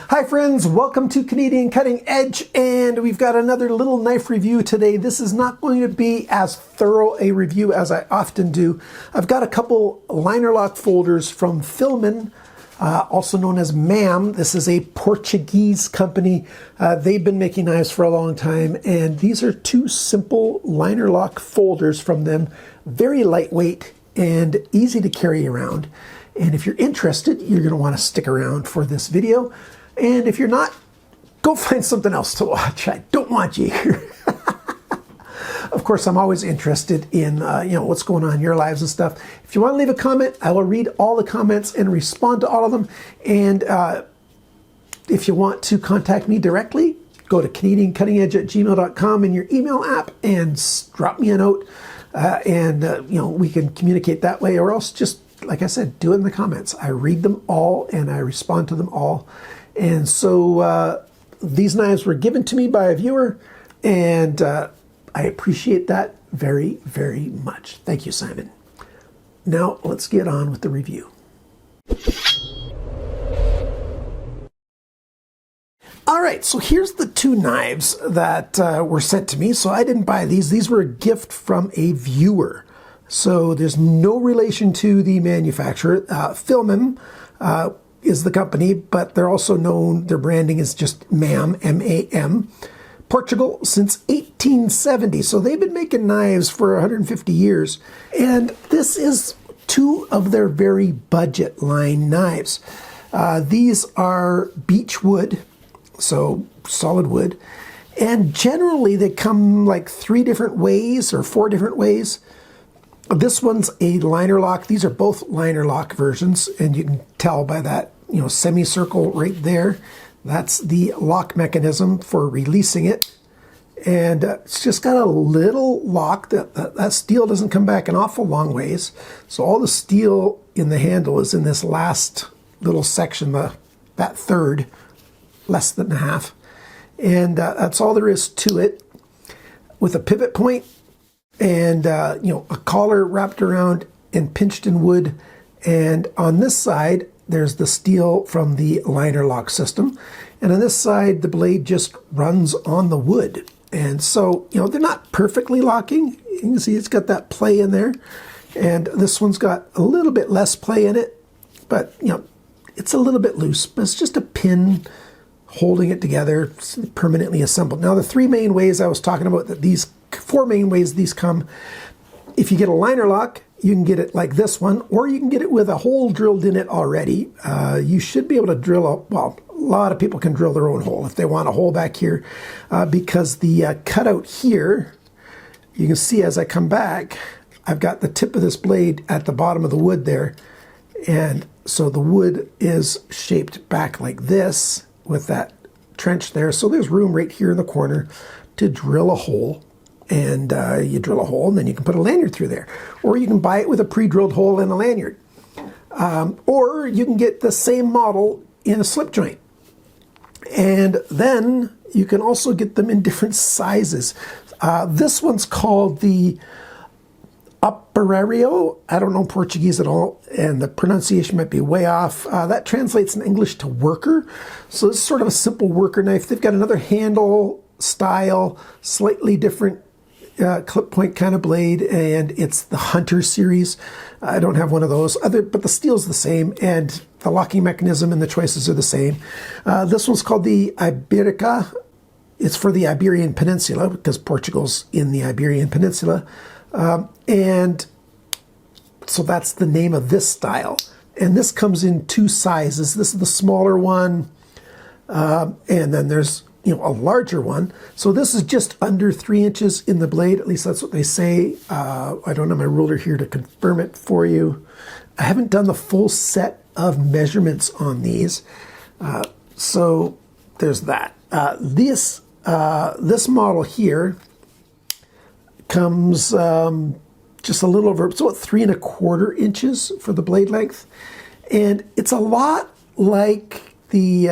Hi friends, welcome to Canadian Cutting Edge, and we've got another little knife review today. This is not going to be as thorough a review as I often do. I've got a couple liner lock folders from Filman, also known as MAM. This is a Portuguese company. They've been making knives for a long time, and these are two simple liner lock folders from them. Very lightweight and easy to carry around. And if you're interested, you're going to want to stick around for this video. And if you're not, go find something else to watch. I don't want you here. Of course, I'm always interested in what's going on in your lives and stuff. If you want to leave a comment, I will read all the comments and respond to all of them. And if you want to contact me directly, go to CanadianCuttingEdge@gmail.com in your email app and drop me a note. We can communicate that way, or else just, like I said, do it in the comments. I read them all and I respond to them all. And so these knives were given to me by a viewer, and I appreciate that very, very much. Thank you, Simon. Now let's get on with the review. All right, so here's the two knives that were sent to me. So I didn't buy these. These were a gift from a viewer. So there's no relation to the manufacturer. Filmam is the company, but they're also known, their branding is just MAM, M-A-M. Portugal since 1870. So they've been making knives for 150 years. And this is two of their very budget line knives. These are beech wood, so solid wood. And generally they come like 3 different ways or 4 different ways. This one's a liner lock. These are both liner lock versions, and you can tell by that, semicircle right there. That's the lock mechanism for releasing it. And it's just got a little lock. That steel doesn't come back an awful long ways. So all the steel in the handle is in this last little section, that third, less than half. And that's all there is to it, with a pivot point and a collar wrapped around and pinched in wood. And on this side, there's the steel from the liner lock system. And on this side, the blade just runs on the wood. And so, they're not perfectly locking. You can see it's got that play in there. And this one's got a little bit less play in it, but, it's a little bit loose. But it's just a pin holding it together, it's permanently assembled. Now, the 3 main ways I was talking about, that these 4 main ways these come. If you get a liner lock, you can get it like this one, or you can get it with a hole drilled in it already. You should be able to drill a lot of people can drill their own hole if they want a hole back here, because the cutout here, you can see as I come back, I've got the tip of this blade at the bottom of the wood there. And so the wood is shaped back like this with that trench there. So there's room right here in the corner to drill a hole. And you drill a hole, and then you can put a lanyard through there. Or you can buy it with a pre-drilled hole and a lanyard. Or you can get the same model in a slip joint. And then you can also get them in different sizes. This one's called the operario. I don't know Portuguese at all, and the pronunciation might be way off. That translates in English to worker. So this is sort of a simple worker knife. They've got another handle style, slightly different clip point kind of blade, and it's the Hunter series. I don't have one of those, but the steel's the same, and the locking mechanism and the choices are the same. This one's called the Iberica. It's for the Iberian Peninsula, because Portugal's in the Iberian Peninsula. And so that's the name of this style. And this comes in 2 sizes. This is the smaller one, and then there's a larger one. So this is just under 3 inches in the blade. At least that's what they say. I don't have my ruler here to confirm it for you. I haven't done the full set of measurements on these. So there's that. This model here comes just a little over, it's about 3 1/4 inches for the blade length. And it's a lot like the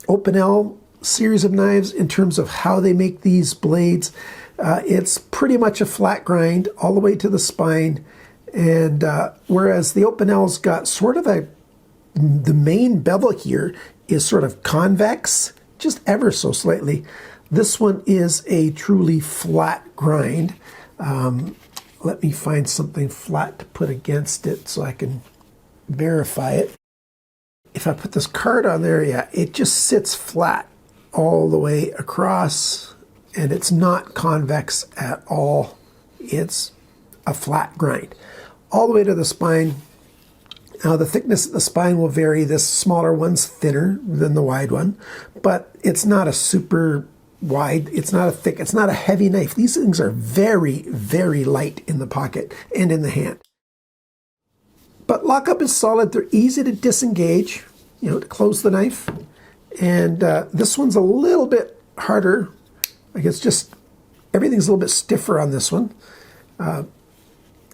Opinel series of knives in terms of how they make these blades. It's pretty much a flat grind all the way to the spine, and whereas the Opinel's got sort of the main bevel here is sort of convex, just ever so slightly. This one is a truly flat grind. Let me find something flat to put against it so I can verify it. If I put this card on there, yeah, it just sits flat all the way across, and it's not convex at all. It's a flat grind all the way to the spine. Now the thickness of the spine will vary. This smaller one's thinner than the wide one, but it's not a super wide, it's not a thick, it's not a heavy knife. These things are very, very light in the pocket and in the hand. But lockup is solid. They're easy to disengage, you know, to close the knife. And this one's a little bit harder. Like it's just, everything's a little bit stiffer on this one.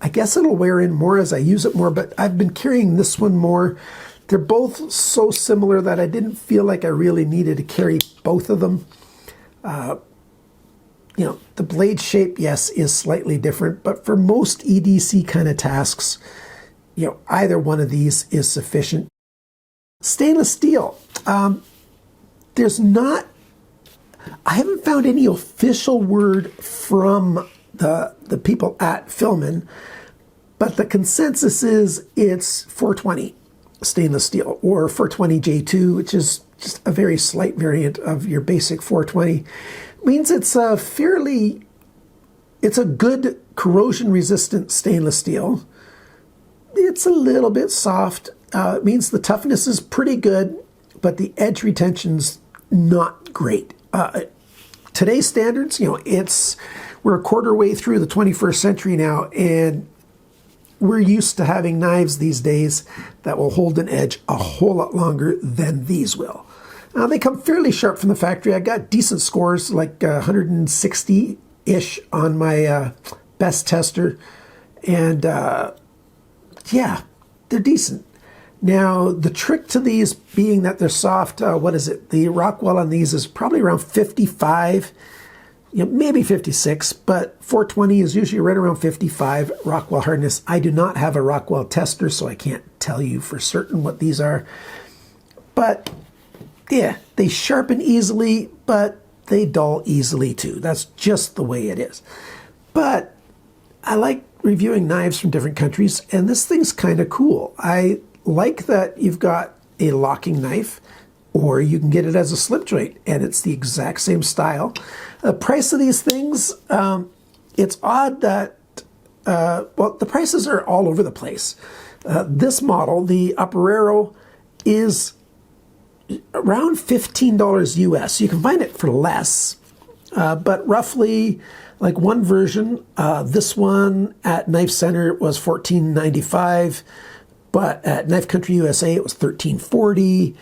I guess it'll wear in more as I use it more, but I've been carrying this one more. They're both so similar that I didn't feel like I really needed to carry both of them. You know, the blade shape, yes, is slightly different, but for most EDC kind of tasks, you know, either one of these is sufficient. Stainless steel. There's not, I haven't found any official word from the people at Filman, but the consensus is it's 420 stainless steel, or 420 J2, which is just a very slight variant of your basic 420. Means it's a good corrosion resistant stainless steel. It's a little bit soft. It means the toughness is pretty good, but the edge retention's not great. Today's standards, you know, we're a quarter way through the 21st century now, and we're used to having knives these days that will hold an edge a whole lot longer than these will. Now, they come fairly sharp from the factory. I got decent scores, like 160-ish on my best tester, and yeah, they're decent. Now, the trick to these being that they're soft, what is it? The Rockwell on these is probably around 55, you know, maybe 56, but 420 is usually right around 55 Rockwell hardness. I do not have a Rockwell tester, so I can't tell you for certain what these are. But yeah, they sharpen easily, but they dull easily too. That's just the way it is. But I like reviewing knives from different countries, and this thing's kind of cool. I like that you've got a locking knife, or you can get it as a slip joint, and it's the exact same style. The price of these things, it's odd that, well, the prices are all over the place. This model, the Operero, is around $15 US. You can find it for less, but roughly, like one version, this one at Knife Center was $14.95, but at Knife Country USA it was $13.40,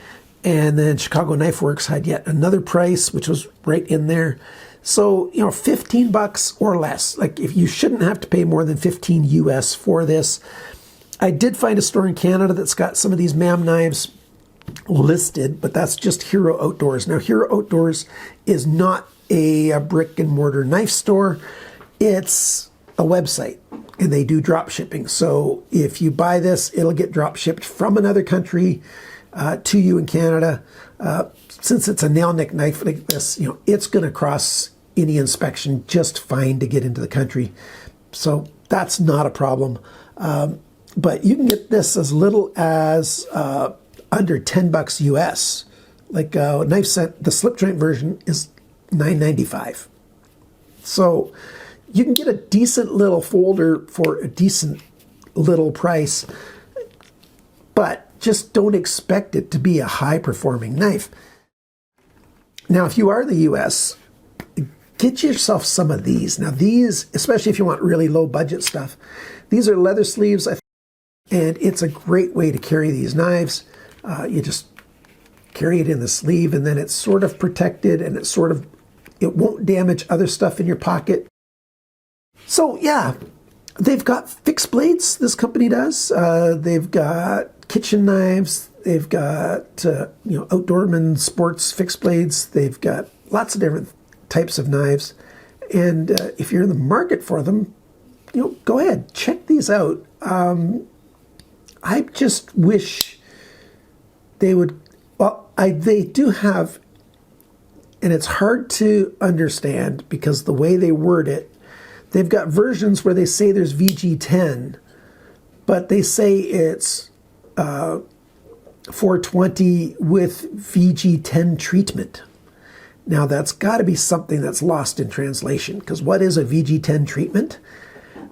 and then Chicago Knife Works had yet another price, which was right in there. So, you know, 15 bucks or less. Like, if you shouldn't have to pay more than 15 US for this. I did find a store in Canada that's got some of these MAM knives listed, but that's just Hero Outdoors. Now, Hero Outdoors is not a brick and mortar knife store. It's a website, and they do drop shipping. So if you buy this, it'll get drop shipped from another country to you in Canada. Since it's a nail nick knife like this, you know, it's going to cross any inspection just fine to get into the country. So that's not a problem. But you can get this as little as under 10 bucks US. Like Knife Set, the slip joint version is $9.95. So you can get a decent little folder for a decent little price, but just don't expect it to be a high-performing knife. Now, if you are the US, get yourself some of these. Now, these, especially if you want really low-budget stuff, these are leather sleeves, and it's a great way to carry these knives. You just carry it in the sleeve, and then it's sort of protected, and it won't damage other stuff in your pocket. So, yeah, they've got fixed blades, this company does. They've got kitchen knives. They've got, outdoorman sports fixed blades. They've got lots of different types of knives. And if you're in the market for them, go ahead, check these out. I just wish they would Well, they do have, and it's hard to understand because the way they word it, they've got versions where they say there's VG10, but they say it's 420 with VG10 treatment. Now that's got to be something that's lost in translation, because what is a VG10 treatment?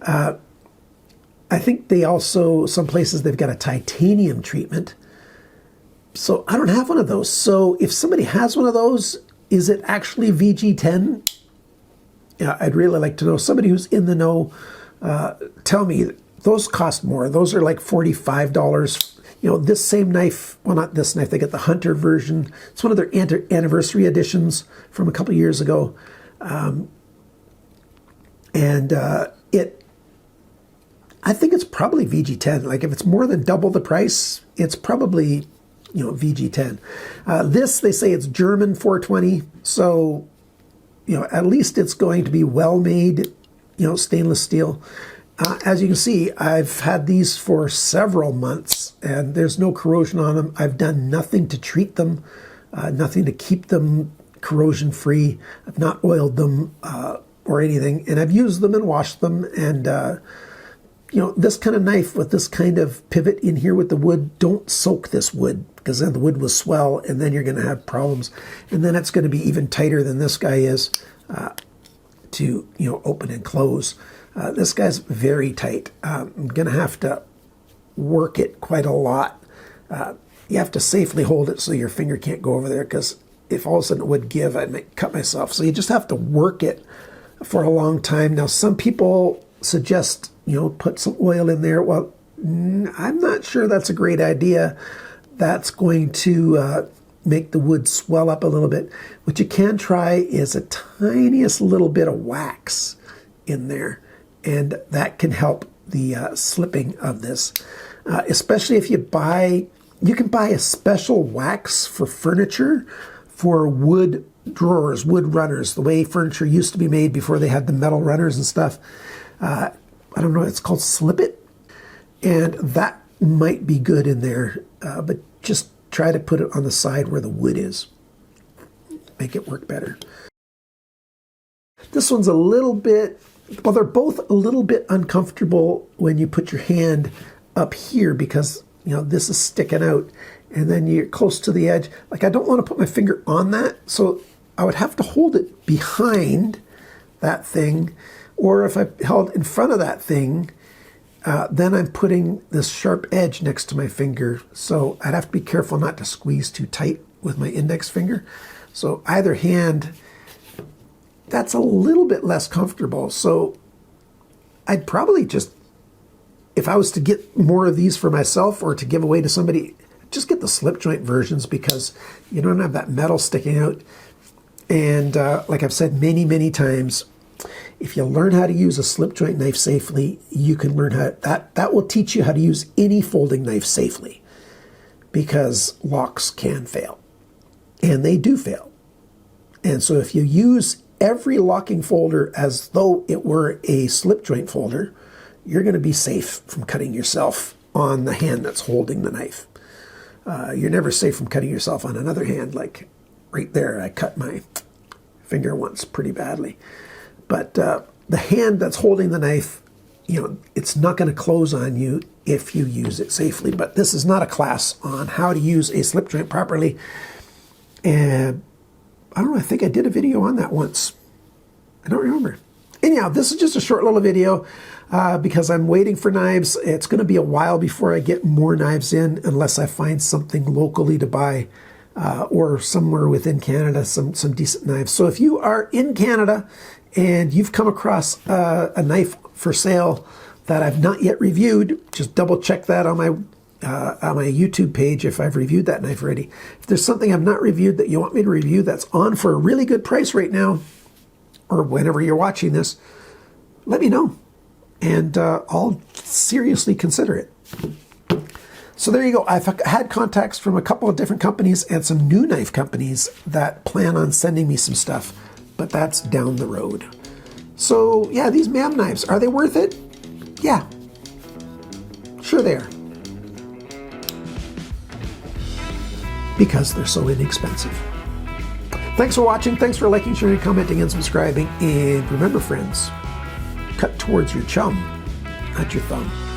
I think they also, some places they've got a titanium treatment. So I don't have one of those. So if somebody has one of those, is it actually VG10? Yeah, I'd really like to know. Somebody who's in the know, tell me. Those cost more. Those are like $45. You know, this same knife, well, not this knife, they get the Hunter version. It's one of their anniversary editions from a couple years ago. I think it's probably VG10. Like if it's more than double the price, it's probably, you know, VG10. This, they say it's German 420. So, you know, at least it's going to be well made, you know, stainless steel. As you can see, I've had these for several months and there's no corrosion on them. I've done nothing to treat them, nothing to keep them corrosion free. I've not oiled them or anything, and I've used them and washed them. And you know, this kind of knife with this kind of pivot in here with the wood, don't soak this wood, because then the wood will swell and then you're going to have problems. And then it's going to be even tighter than this guy is to, you know, open and close. This guy's very tight. I'm going to have to work it quite a lot. You have to safely hold it so your finger can't go over there, because if all of a sudden it would give, I might cut myself. So you just have to work it for a long time. Now, some people suggest, you know, put some oil in there. Well, I'm not sure that's a great idea. That's going to make the wood swell up a little bit. What you can try is a tiniest little bit of wax in there, and that can help the slipping of this. Especially if you can buy a special wax for furniture, for wood drawers, wood runners, the way furniture used to be made before they had the metal runners and stuff. I don't know, it's called Slip It, and that might be good in there, but just try to put it on the side where the wood is. Make it work better. This one's a little bit, well, they're both a little bit uncomfortable when you put your hand up here, because, you know, this is sticking out and then you're close to the edge. Like, I don't want to put my finger on that, so I would have to hold it behind that thing, or if I held in front of that thing, then I'm putting this sharp edge next to my finger, so I'd have to be careful not to squeeze too tight with my index finger. So either hand, that's a little bit less comfortable. So I'd probably just, if I was to get more of these for myself or to give away to somebody, just get the slip joint versions, because you don't have that metal sticking out. And like I've said many, many times, if you learn how to use a slip joint knife safely, you can learn how, that will teach you how to use any folding knife safely, because locks can fail, and they do fail. And so if you use every locking folder as though it were a slip joint folder, you're going to be safe from cutting yourself on the hand that's holding the knife. You're never safe from cutting yourself on another hand. Like right there, I cut my finger once pretty badly. But the hand that's holding the knife, you know, it's not going to close on you if you use it safely. But this is not a class on how to use a slip joint properly. And I don't know, I think I did a video on that once. I don't remember. Anyhow, this is just a short little video because I'm waiting for knives. It's going to be a while before I get more knives in, unless I find something locally to buy or somewhere within Canada, some decent knives. So if you are in Canada and you've come across a knife for sale that I've not yet reviewed, just double check that on my YouTube page if I've reviewed that knife already. If there's something I've not reviewed that you want me to review that's on for a really good price right now, or whenever you're watching this, let me know, and I'll seriously consider it. So there you go. I've had contacts from a couple of different companies and some new knife companies that plan on sending me some stuff, but that's down the road. So yeah, these MAM knives, are they worth it? Yeah, sure they are. because they're so inexpensive. Thanks for watching. Thanks for liking, sharing, commenting, and subscribing. And remember, friends, cut towards your chum, not your thumb.